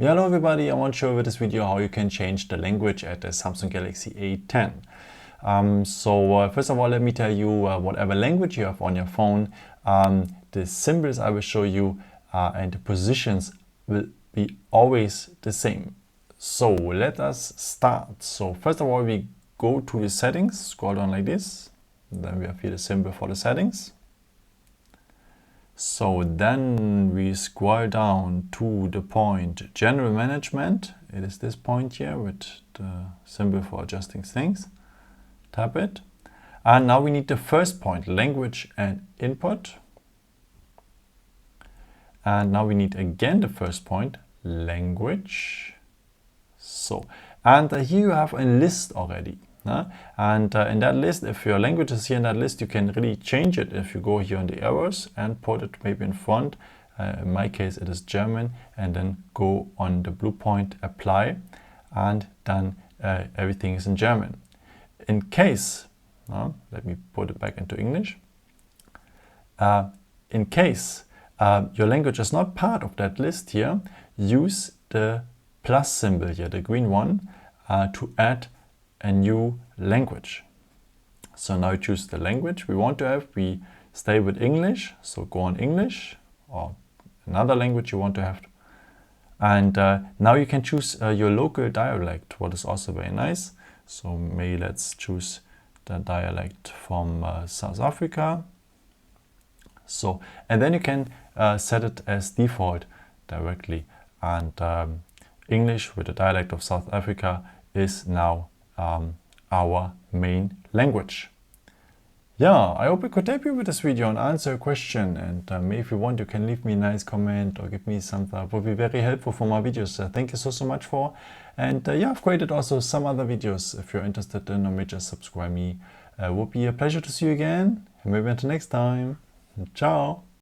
Yeah, hello everybody, I want to show you with this video how you can change the language at the Samsung Galaxy A10. First of all, let me tell you whatever language you have on your phone, the symbols I will show you and the positions will be always the same. So let us start. So first of all, we go to the settings, scroll down like this, and then we have here the symbol for the settings. So then we scroll down to the point General Management. It is this point here with the symbol for adjusting things. Tap it. And now we need the first point, Language and Input. And now we need again the first point, Language. And here you have a list already. And in that list, if your language is here in that list, you can really change it if you go here on the arrows and put it maybe in front. In my case, it is German, and then go on the blue point, apply, and then everything is in German. In case, let me put it back into English. In case your language is not part of that list here, use the plus symbol here, the green one, to add a new language. So now choose the language we want to have. We stay with English, so go on English or another language you want to have. And now you can choose your local dialect, what is also very nice. So maybe let's choose the dialect from South Africa. And then you can set it as default directly. And English with the dialect of South Africa is now our main language. Yeah, I hope I could help you with this video and answer a question. And maybe if you want, you can leave me a nice comment or give me some thought. It would be very helpful for my videos. Thank you so much for. And yeah, I've created also some other videos. If you're interested in, or maybe just subscribe me. It would be a pleasure to see you again. And maybe until next time. Ciao.